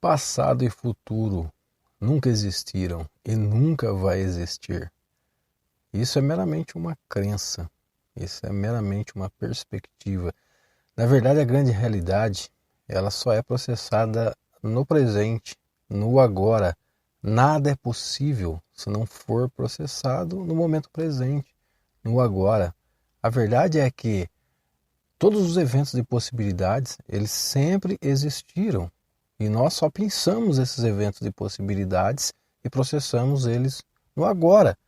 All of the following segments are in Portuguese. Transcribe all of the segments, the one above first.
Passado e futuro nunca existiram e nunca vai existir. Isso é meramente uma crença, isso é meramente uma perspectiva. Na verdade, a grande realidade, ela só é processada no presente, no agora. Nada é possível se não for processado no momento presente, no agora. A verdade é que todos os eventos de possibilidades, eles sempre existiram. E nós só pensamos esses eventos de possibilidades e processamos eles no agora.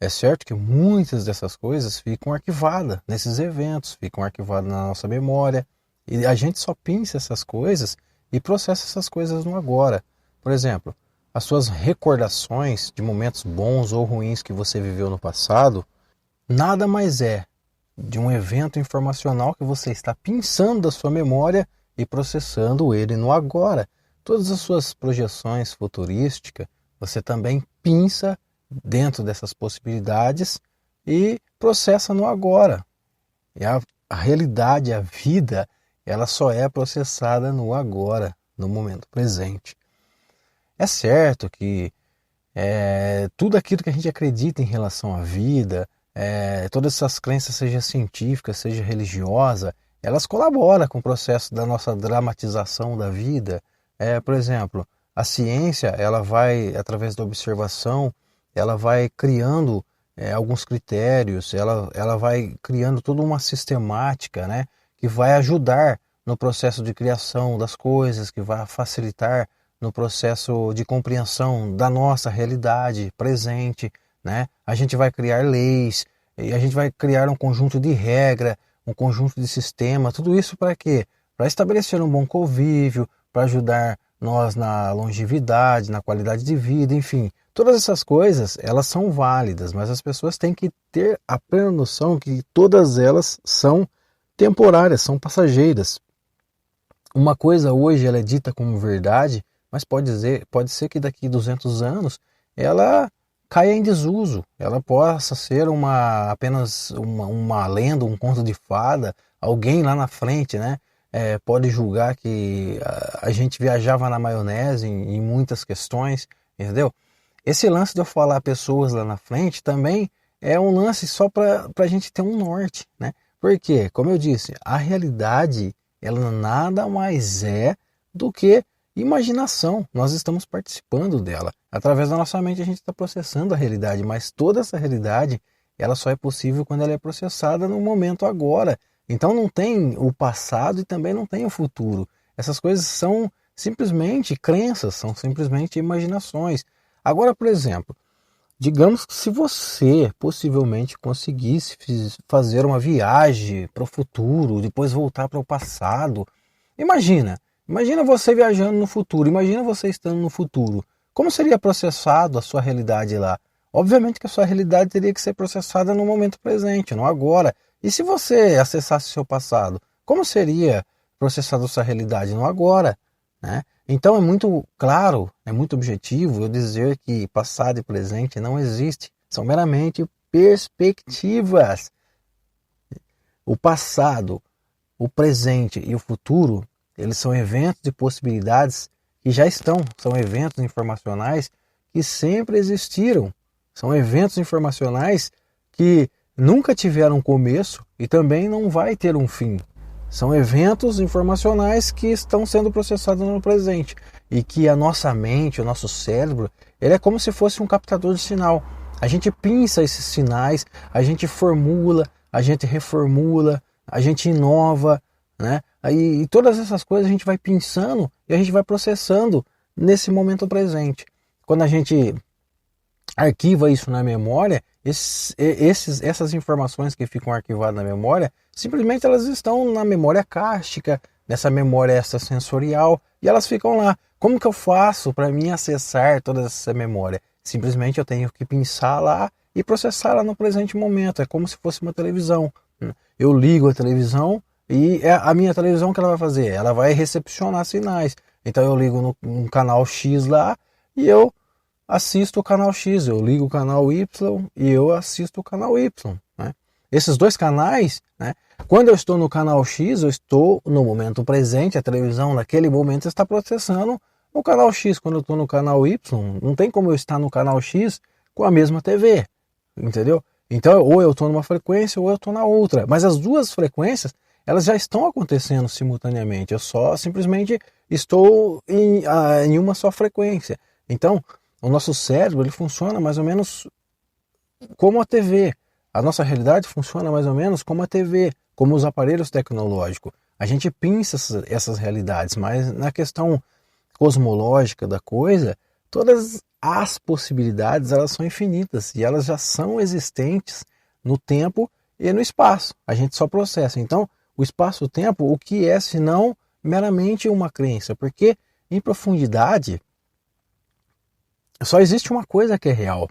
É certo que muitas dessas coisas ficam arquivadas nesses eventos, ficam arquivadas na nossa memória. E a gente só pensa essas coisas e processa essas coisas no agora. Por exemplo, as suas recordações de momentos bons ou ruins que você viveu no passado, nada mais é de um evento informacional que você está pensando da sua memória e processando ele no agora. Todas as suas projeções futurísticas, você também pensa dentro dessas possibilidades e processa no agora. E a realidade, a vida, ela só é processada no agora, no momento presente. É certo que tudo aquilo que a gente acredita em relação à vida, todas essas crenças, seja científica, seja religiosa, elas colaboram com o processo da nossa dramatização da vida. Por exemplo, a ciência, ela vai, através da observação, ela vai criando alguns critérios, ela vai criando toda uma sistemática, né, que vai ajudar no processo de criação das coisas, que vai facilitar no processo de compreensão da nossa realidade presente, né? A gente vai criar leis, e a gente vai criar um conjunto de regras, um conjunto de sistema, tudo isso para quê? Para estabelecer um bom convívio, para ajudar nós na longevidade, na qualidade de vida, enfim. Todas essas coisas, elas são válidas, mas as pessoas têm que ter a plena noção que todas elas são temporárias, são passageiras. Uma coisa hoje ela é dita como verdade, mas pode ser que daqui a 200 anos ela caia em desuso, ela possa ser apenas uma lenda, um conto de fada. Alguém lá na frente, né, pode julgar que a gente viajava na maionese em muitas questões, entendeu? Esse lance de eu falar pessoas lá na frente também é um lance só para a gente ter um norte, né? Porque, como eu disse, a realidade ela nada mais é do que imaginação. Nós estamos participando dela. Através da nossa mente a gente está processando a realidade, mas toda essa realidade ela só é possível quando ela é processada no momento agora. Então não tem o passado e também não tem o futuro. Essas coisas são simplesmente crenças, são simplesmente imaginações. Agora, por exemplo, digamos que se você possivelmente conseguisse fazer uma viagem para o futuro, depois voltar para o passado, imagina você viajando no futuro, imagina você estando no futuro. Como seria processado a sua realidade lá? Obviamente que a sua realidade teria que ser processada no momento presente, no agora. E se você acessasse o seu passado, como seria processada a sua realidade no agora, né? Então é muito claro, é muito objetivo eu dizer que passado e presente não existe, são meramente perspectivas. O passado, o presente e o futuro, eles são eventos de possibilidades que já estão, são eventos informacionais que sempre existiram, são eventos informacionais que nunca tiveram começo e também não vai ter um fim. São eventos informacionais que estão sendo processados no presente e que a nossa mente, o nosso cérebro, ele é como se fosse um captador de sinal. A gente pinça esses sinais, a gente formula, a gente reformula, a gente inova, né? E todas essas coisas a gente vai pensando e a gente vai processando nesse momento presente. Quando a gente arquiva isso na memória, essas informações que ficam arquivadas na memória, simplesmente elas estão na memória cástica, nessa memória extrasensorial, e elas ficam lá. Como que eu faço para mim acessar toda essa memória? Simplesmente eu tenho que pensar lá e processar lá no presente momento. É como se fosse uma televisão. Eu ligo a televisão e a minha televisão, o que ela vai fazer? Ela vai recepcionar sinais. Então eu ligo no canal X lá e eu assisto o canal X, eu ligo o canal Y e eu assisto o canal Y, né? Esses dois canais, né? Quando eu estou no canal X, eu estou no momento presente, a televisão naquele momento está processando O canal X, quando eu estou no canal Y, não tem como eu estar no canal X com a mesma TV, entendeu? Então, ou eu estou numa frequência ou eu estou na outra. Mas as duas frequências, elas já estão acontecendo simultaneamente. Eu só simplesmente estou em uma só frequência. Então, o nosso cérebro, ele funciona mais ou menos como a TV. A nossa realidade funciona mais ou menos como a TV, como os aparelhos tecnológicos. A gente pensa essas realidades, mas na questão cosmológica da coisa, todas as possibilidades, elas são infinitas e elas já são existentes no tempo e no espaço. A gente só processa. Então, o espaço-tempo, o que é senão meramente uma crença? Porque em profundidade só existe uma coisa que é real.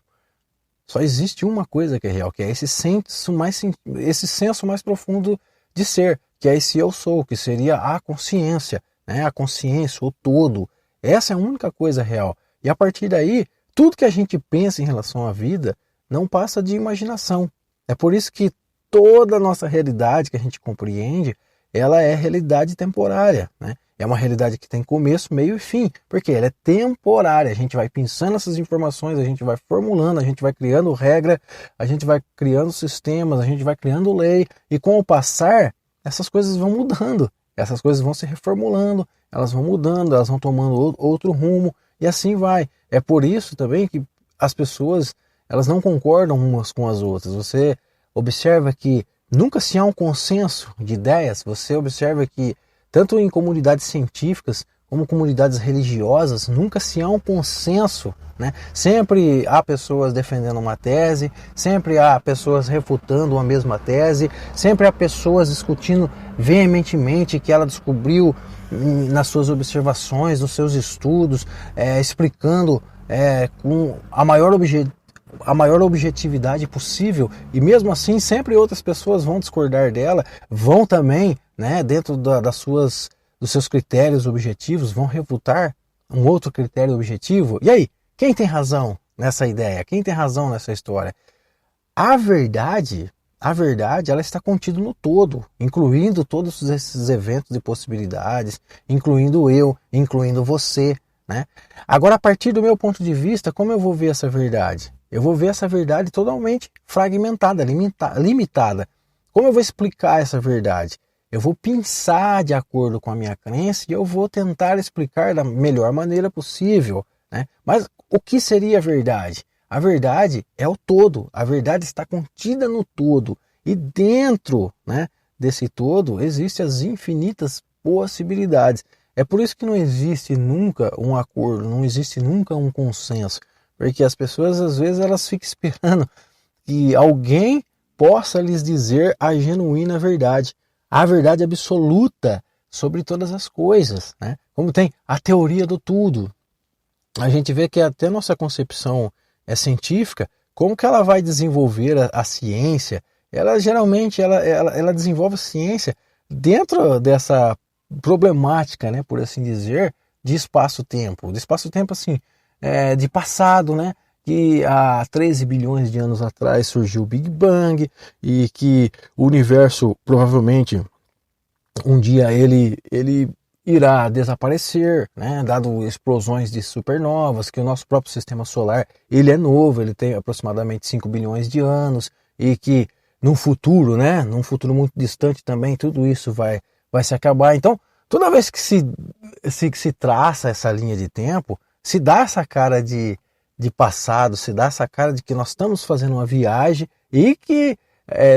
Só existe uma coisa que é real, que é esse senso mais profundo de ser, que é esse eu sou, que seria a consciência, né? A consciência, o todo. Essa é a única coisa real. E a partir daí, tudo que a gente pensa em relação à vida não passa de imaginação. É por isso que toda a nossa realidade que a gente compreende, ela é realidade temporária, né? É uma realidade que tem começo, meio e fim, porque ela é temporária. A gente vai pensando essas informações, a gente vai formulando, a gente vai criando regra, a gente vai criando sistemas, a gente vai criando lei, e com o passar, essas coisas vão mudando, essas coisas vão se reformulando, elas vão mudando, elas vão tomando outro rumo, e assim vai. É por isso também que as pessoas, elas não concordam umas com as outras. Você observa que nunca se há um consenso de ideias, você observa que tanto em comunidades científicas como comunidades religiosas, nunca se há um consenso, né? Sempre há pessoas defendendo uma tese, sempre há pessoas refutando a mesma tese, sempre há pessoas discutindo veementemente que ela descobriu nas suas observações, nos seus estudos, explicando com a maior objetividade possível, e mesmo assim sempre outras pessoas vão discordar dela, vão também, né, dentro dos seus critérios objetivos, vão refutar um outro critério objetivo. E aí, quem tem razão nessa ideia? Quem tem razão nessa história? A verdade, ela está contida no todo, incluindo todos esses eventos e possibilidades, incluindo eu, incluindo você, né? Agora, a partir do meu ponto de vista, como eu vou ver essa verdade? Eu vou ver essa verdade totalmente fragmentada, limitada. Como eu vou explicar essa verdade? Eu vou pensar de acordo com a minha crença e eu vou tentar explicar da melhor maneira possível, né? Mas o que seria a verdade? A verdade é o todo, a verdade está contida no todo. E dentro, né, desse todo existem as infinitas possibilidades. É por isso que não existe nunca um acordo, não existe nunca um consenso. Porque as pessoas, às vezes, elas ficam esperando que alguém possa lhes dizer a genuína verdade, a verdade absoluta sobre todas as coisas, né? Como tem a teoria do tudo. A gente vê que até nossa concepção científica, como que ela vai desenvolver a ciência? Ela geralmente ela desenvolve a ciência dentro dessa problemática, né, por assim dizer, de espaço-tempo. De espaço-tempo, assim, de passado, né? Que há 13 bilhões de anos atrás surgiu o Big Bang e que o universo provavelmente um dia ele irá desaparecer, né? Dado explosões de supernovas, que o nosso próprio sistema solar ele é novo, ele tem aproximadamente 5 bilhões de anos e que num futuro, né? Num futuro muito distante também, tudo isso vai se acabar. Então, toda vez que se traça essa linha de tempo, se dá essa cara de passado, se dá essa cara de que nós estamos fazendo uma viagem e que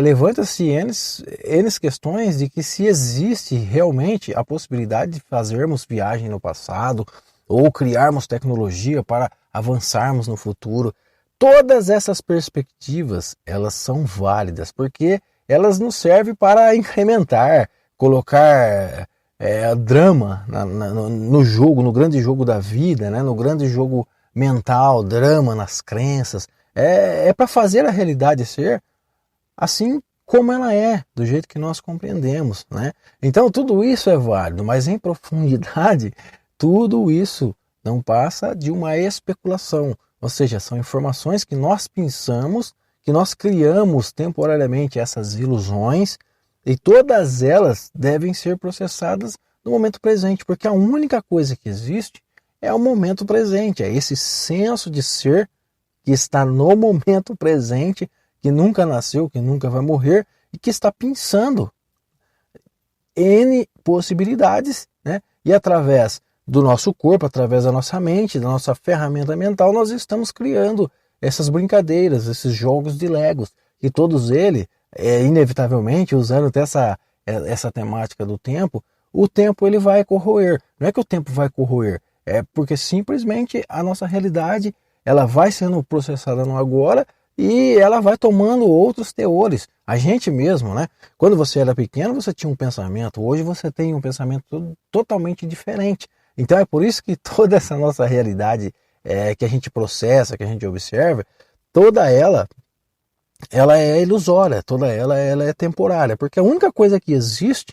levanta-se N questões de que se existe realmente a possibilidade de fazermos viagem no passado ou criarmos tecnologia para avançarmos no futuro. Todas essas perspectivas, elas são válidas, porque elas nos servem para incrementar, colocar drama no jogo, no grande jogo da vida, né? No grande jogo mental, drama nas crenças. É para fazer a realidade ser assim como ela é, do jeito que nós compreendemos, né? Então tudo isso é válido, mas em profundidade, tudo isso não passa de uma especulação. Ou seja, são informações que nós pensamos, que nós criamos temporariamente essas ilusões, e todas elas devem ser processadas no momento presente, porque a única coisa que existe é o momento presente, é esse senso de ser que está no momento presente, que nunca nasceu, que nunca vai morrer e que está pensando N possibilidades, né? E através do nosso corpo, através da nossa mente, da nossa ferramenta mental, nós estamos criando essas brincadeiras, esses jogos de Legos, e todos eles, inevitavelmente, usando até essa temática do tempo, o tempo ele vai corroer. Não é que o tempo vai corroer, é porque simplesmente a nossa realidade ela vai sendo processada no agora e ela vai tomando outros teores. A gente mesmo, né? Quando você era pequeno, você tinha um pensamento. Hoje você tem um pensamento totalmente diferente. Então é por isso que toda essa nossa realidade que a gente processa, que a gente observa, toda ela é ilusória, toda ela é temporária. Porque a única coisa que existe,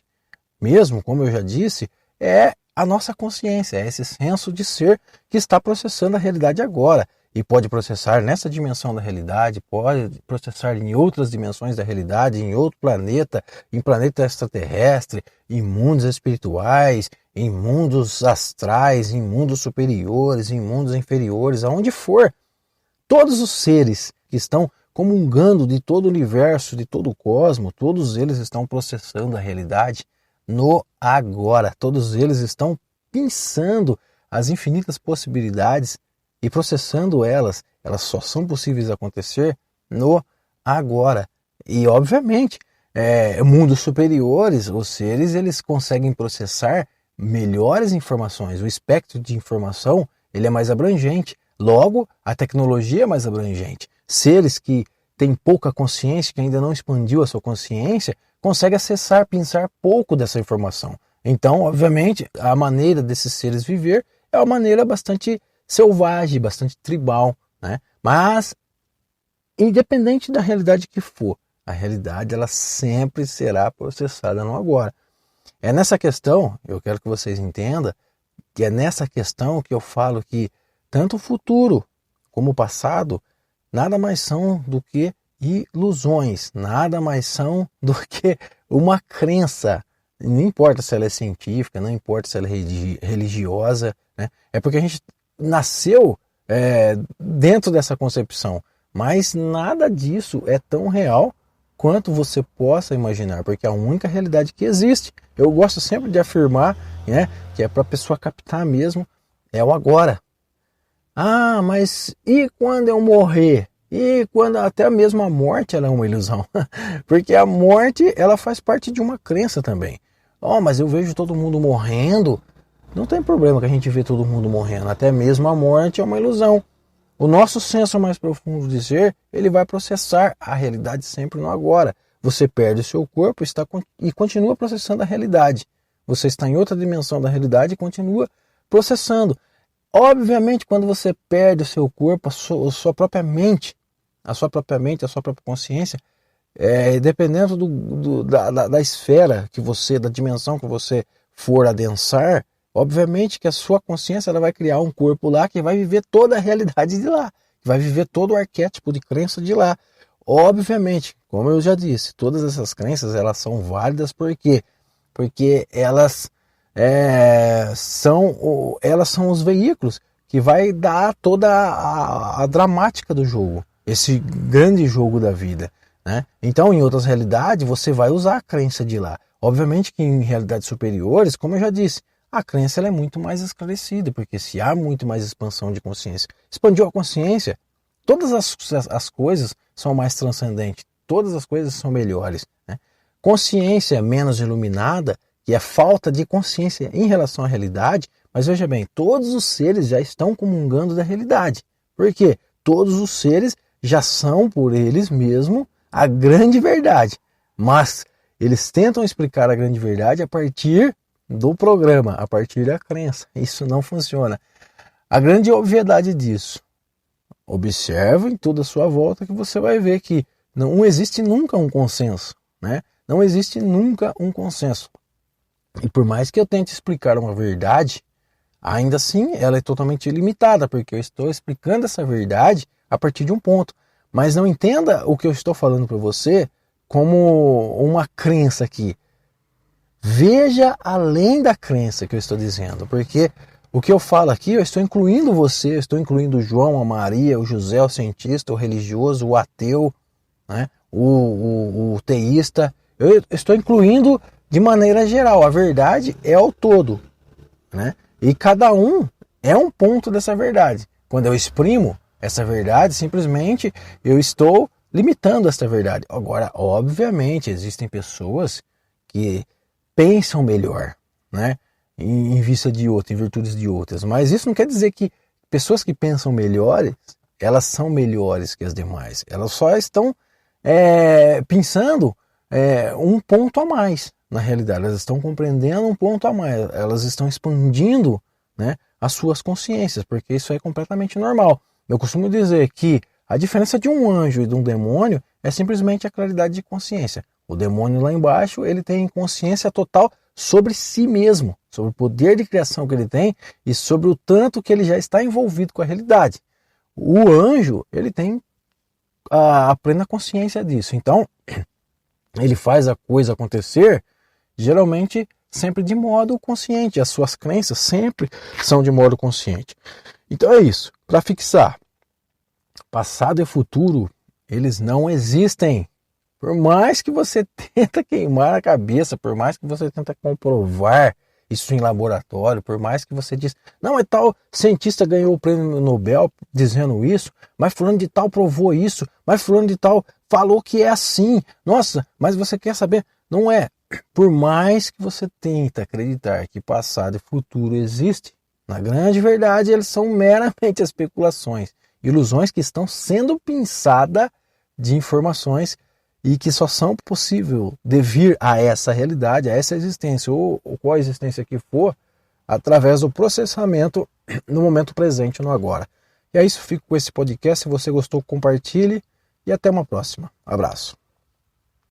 mesmo, como eu já disse, é a nossa consciência, é esse senso de ser que está processando a realidade agora. E pode processar nessa dimensão da realidade, pode processar em outras dimensões da realidade, em outro planeta, em planeta extraterrestre, em mundos espirituais, em mundos astrais, em mundos superiores, em mundos inferiores, aonde for. Todos os seres que estão comungando de todo o universo, de todo o cosmos, todos eles estão processando a realidade no agora. Todos eles estão pensando as infinitas possibilidades e processando elas só são possíveis acontecer no agora. E, obviamente, mundos superiores, os seres, eles conseguem processar melhores informações. O espectro de informação ele é mais abrangente. Logo, a tecnologia é mais abrangente. Seres que têm pouca consciência, que ainda não expandiu a sua consciência, conseguem acessar, pensar pouco dessa informação. Então, obviamente, a maneira desses seres viver é uma maneira bastante selvagem, bastante tribal, né? Mas, independente da realidade que for, a realidade ela sempre será processada no agora. É nessa questão, eu quero que vocês entendam, que é nessa questão que eu falo que tanto o futuro como o passado nada mais são do que ilusões, nada mais são do que uma crença. Não importa se ela é científica, não importa se ela é religiosa, né? É porque a gente nasceu dentro dessa concepção, mas nada disso é tão real quanto você possa imaginar, porque é a única realidade que existe. Eu gosto sempre de afirmar, né, que é para a pessoa captar mesmo, é o agora. Ah, mas e quando eu morrer? E quando até mesmo a morte ela é uma ilusão, porque a morte ela faz parte de uma crença também. Oh, mas eu vejo todo mundo morrendo. Não tem problema que a gente vê todo mundo morrendo, até mesmo a morte é uma ilusão. O nosso senso mais profundo de ser, ele vai processar a realidade sempre no agora. Você perde o seu corpo e continua processando a realidade. Você está em outra dimensão da realidade e continua processando. Obviamente, quando você perde o seu corpo, a sua própria mente, a sua própria consciência, dependendo da esfera que você, da dimensão que você for adensar, obviamente que a sua consciência ela vai criar um corpo lá que vai viver toda a realidade de lá, que vai viver todo o arquétipo de crença de lá. Obviamente, como eu já disse, todas essas crenças elas são válidas porque elas são os veículos que vai dar toda a dramática do jogo, esse grande jogo da vida, né? Então, em outras realidades, você vai usar a crença de lá. Obviamente que em realidades superiores, como eu já disse, a crença ela é muito mais esclarecida, porque se há muito mais expansão de consciência, expandiu a consciência, todas as coisas são mais transcendentes, todas as coisas são melhores, né? Consciência menos iluminada, que é falta de consciência em relação à realidade, mas veja bem, todos os seres já estão comungando da realidade. Por quê? Todos os seres já são por eles mesmos a grande verdade, mas eles tentam explicar a grande verdade a partir do programa, a partir da crença. Isso não funciona. A grande obviedade disso, observa em toda a sua volta que você vai ver que não existe nunca um consenso, né? Não existe nunca um consenso. E por mais que eu tente explicar uma verdade, ainda assim ela é totalmente ilimitada, porque eu estou explicando essa verdade a partir de um ponto. Mas não entenda o que eu estou falando para você como uma crença aqui. Veja além da crença que eu estou dizendo, porque O que eu falo aqui, eu estou incluindo você, eu estou incluindo o João, a Maria, o José, o cientista, o religioso, o ateu, né? o teísta. Eu estou incluindo de maneira geral. A verdade é o todo, né? E cada um é um ponto dessa verdade. Quando eu exprimo essa verdade, simplesmente eu estou limitando essa verdade. Agora, obviamente, existem pessoas que pensam melhor, né? Em vista de outras, em virtudes de outras. Mas isso não quer dizer que pessoas que pensam melhores, elas são melhores que as demais. Elas só estão pensando um ponto a mais na realidade. Elas estão compreendendo um ponto a mais. Elas estão expandindo, né, as suas consciências, porque isso é completamente normal. Eu costumo dizer que a diferença de um anjo e de um demônio é simplesmente a claridade de consciência. O demônio lá embaixo, ele tem consciência total sobre si mesmo, sobre o poder de criação que ele tem e sobre o tanto que ele já está envolvido com a realidade. O anjo, ele tem a plena consciência disso. Então, ele faz a coisa acontecer, geralmente, sempre de modo consciente. As suas crenças sempre são de modo consciente. Então é isso. Para fixar, passado e futuro, eles não existem. Por mais que você tenta queimar a cabeça, por mais que você tenta comprovar isso em laboratório, por mais que você diz, não, é tal cientista ganhou o prêmio Nobel dizendo isso, mas fulano de tal provou isso, mas fulano de tal falou que é assim. Nossa, mas você quer saber? Não é. Por mais que você tenta acreditar que passado e futuro existem, na grande verdade eles são meramente especulações, ilusões que estão sendo pinçadas de informações e que só são possível devir a essa realidade, a essa existência, ou qual existência que for, através do processamento no momento presente, no agora. E é isso, fico com esse podcast. Se você gostou, compartilhe e até uma próxima. Abraço.